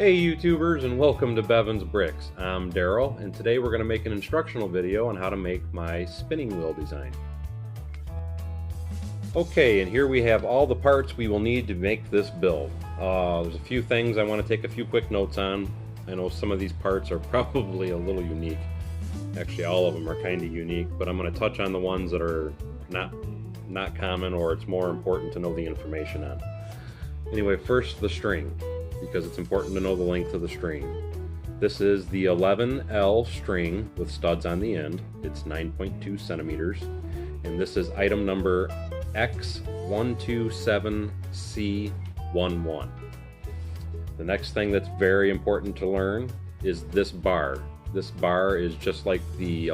Hey YouTubers, and welcome to Bevan's Bricks. I'm Daryl, and today we're going to make an instructional video on how to make my spinning wheel design. Okay, and here we have all the parts we will need to make this build. There's a few things I want to take a few quick notes on. I know some of these parts are probably a little unique. Actually, all of them are kind of unique, but I'm going to touch on the ones that are not common, or it's more important to know the information on. Anyway, first the string, because it's important to know the length of the string. This is the 11L string with studs on the end. It's 9.2 centimeters, and this is item number X127C11. The next thing that's very important to learn is this bar. This bar is just like the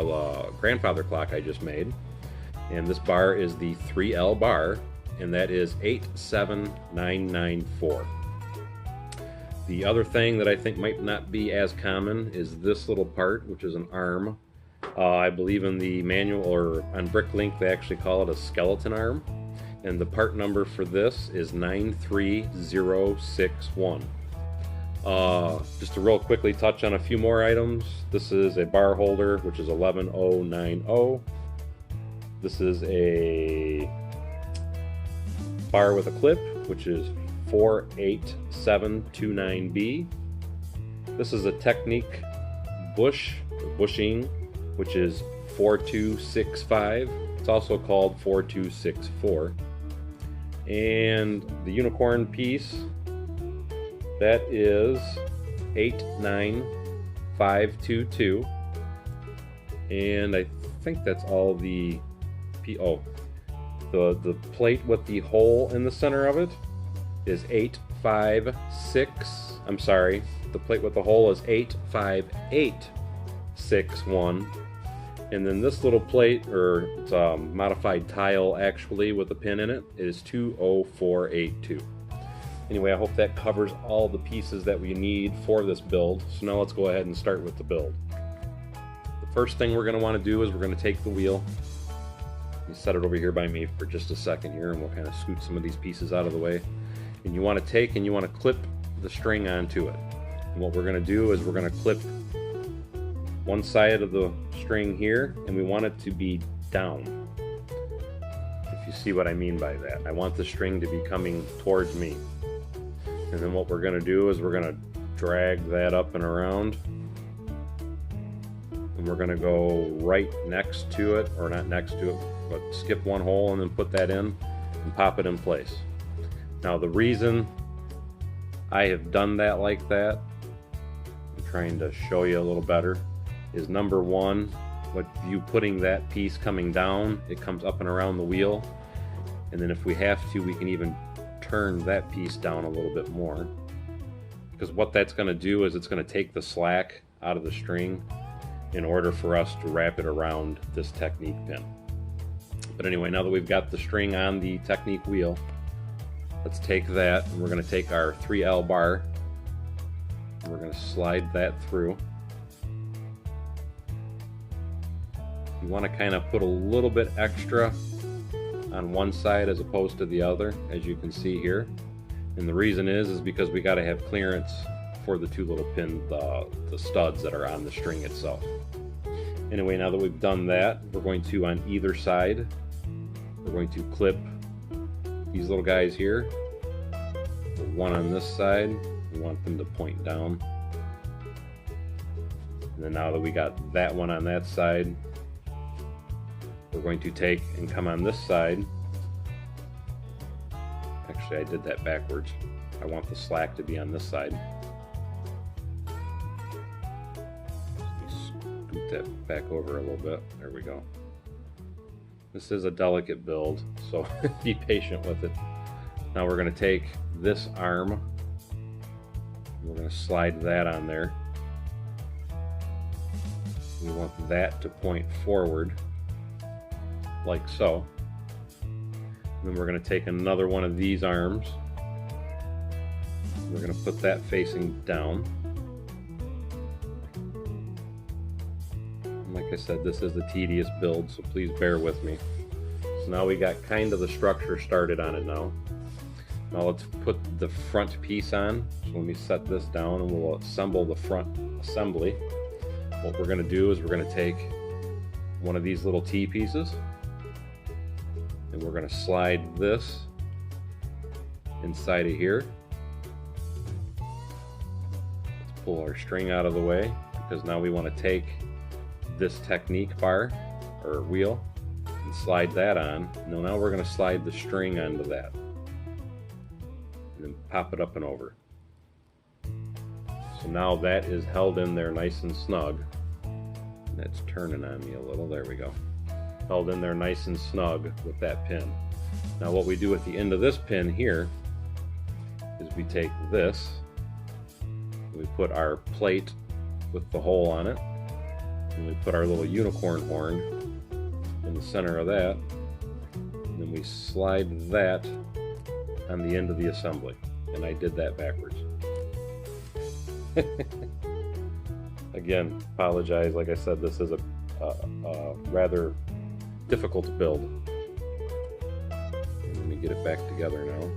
grandfather clock I just made, and this bar is the 3L bar, and that is 87994. The other thing that I think might not be as common is this little part, which is an arm. I believe in the manual, or on Bricklink, they actually call it a skeleton arm. And the part number for this is 93061. Just to real quickly touch on a few more items. This is a bar holder, which is 11090. This is a bar with a clip, which is 48729B. This is a Technique bushing, which is 4265. It's also called 4264. And the unicorn piece, that is 89522. And I think that's all the the plate with the hole in the center of it is 856. I'm sorry, the plate with the hole is 85861. And then this little plate, or it's a modified tile actually with a pin in it, is 20482. Anyway, I hope that covers all the pieces that we need for this build. So now let's go ahead and start with the build. The first thing we're going to want to do is we're going to take the wheel. Let me set it over here by me for just a second here, and we'll kind of scoot some of these pieces out of the way. And you want to take and you want to clip the string onto it. And what we're going to do is we're going to clip one side of the string here, and we want it to be down. If you see what I mean by that, I want the string to be coming towards me. And then what we're going to do is we're going to drag that up and around, and we're going to go right next to it, or not next to it, but skip one hole and then put that in and pop it in place. Now the reason I have done that like that, I'm trying to show you a little better, is number one, with you putting that piece coming down, it comes up and around the wheel, and then if we have to, we can even turn that piece down a little bit more, because what that's going to do is it's going to take the slack out of the string in order for us to wrap it around this Technique pin. But anyway, now that we've got the string on the Technique wheel, let's take that, and we're going to take our 3L bar, and we're going to slide that through. You want to kind of put a little bit extra on one side as opposed to the other, as you can see here. And the reason is because we got to have clearance for the two little pin, the studs that are on the string itself. Anyway, now that we've done that, we're going to, on either side, we're going to clip these little guys here. One on this side, we want them to point down. And then now that we got that one on that side, we're going to take and come on this side. Actually, I did that backwards. I want the slack to be on this side. Scoot that back over a little bit. There we go. This is a delicate build, so be patient with it. Now we're going to take this arm, we're going to slide that on there. We want that to point forward, like so. And then we're going to take another one of these arms. We're going to put that facing down. And like I said, this is a tedious build, so please bear with me. So now we got kind of the structure started on it now. Now let's put the front piece on. So let me set this down and we'll assemble the front assembly. What we're going to do is we're going to take one of these little T pieces and we're going to slide this inside of here. Let's pull our string out of the way because now we want to take this technique bar or wheel and slide that on. Now we're going to slide the string onto that and then pop it up and over. So now that is held in there nice and snug. That's turning on me a little. There we go. Held in there nice and snug with that pin. Now what we do at the end of this pin here is we take this, we put our plate with the hole on it, and we put our little unicorn horn in the center of that, and then we slide that on the end of the assembly. And I did that backwards. Again, apologize. Like I said, this is a rather difficult to build. Let me get it back together now.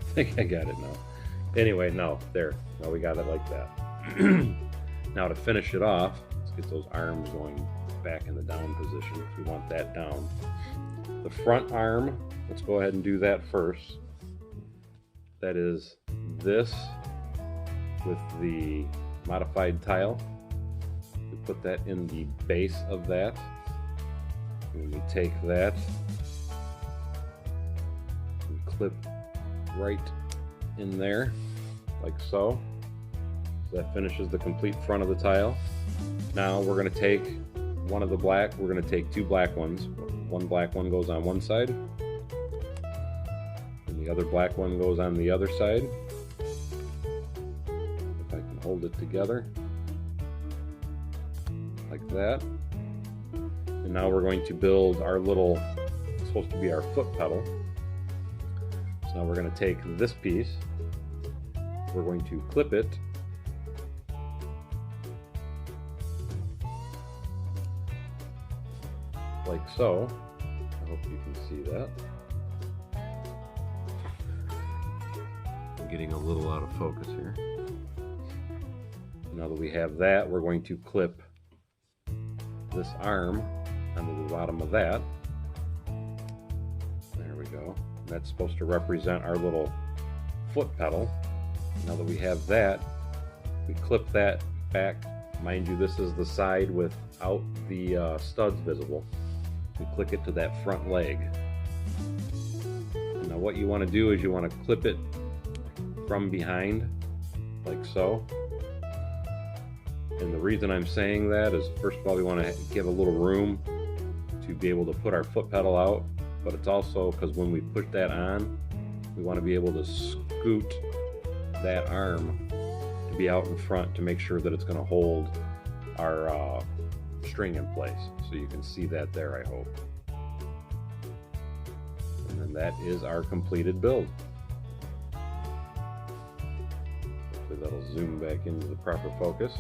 I think I got it now. Anyway, no, there. Now we got it like that. Now to finish it off, let's get those arms going back in the down position if we want that down. The front arm, let's go ahead and do that first. That is this with the modified tile. We put that in the base of that. And we take that and clip right in there, like so. So that finishes the complete front of the tile. Now we're going to take one of the black, we're going to take two black ones. One black one goes on one side, and the other black one goes on the other side. If I can hold it together, like that. And now we're going to build our little, it's supposed to be our foot pedal. So now we're going to take this piece, we're going to clip it like so. I hope you can see that. I'm getting a little out of focus here. Now that we have that, we're going to clip this arm onto the bottom of that. There we go. That's supposed to represent our little foot pedal. Now that we have that, we clip that back. Mind you, this is the side without the studs visible. We click it to that front leg. And now what you want to do is you want to clip it from behind, like so. And the reason I'm saying that is, first of all, we want to give a little room to be able to put our foot pedal out, but it's also because when we put that on, we want to be able to scoot that arm to be out in front to make sure that it's going to hold our string in place. So you can see that there, I hope. And then that is our completed build. Hopefully that'll zoom back into the proper focus.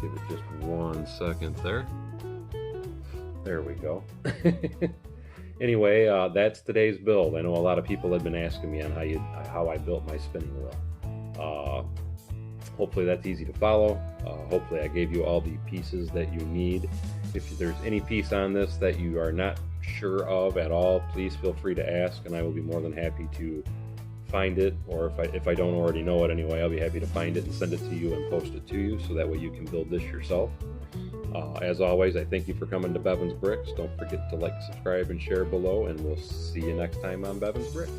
Give it just 1 second there. There we go. Anyway, that's today's build. I know a lot of people have been asking me on how I built my spinning wheel. Hopefully that's easy to follow. Hopefully I gave you all the pieces that you need. If there's any piece on this that you are not sure of at all, please feel free to ask, and I will be more than happy to find it, or if I don't already know it anyway, I'll be happy to find it and send it to you and post it to you, so that way you can build this yourself. As always, I thank you for coming to Bevan's Bricks. Don't forget to like, subscribe, and share below, and we'll see you next time on Bevan's Bricks.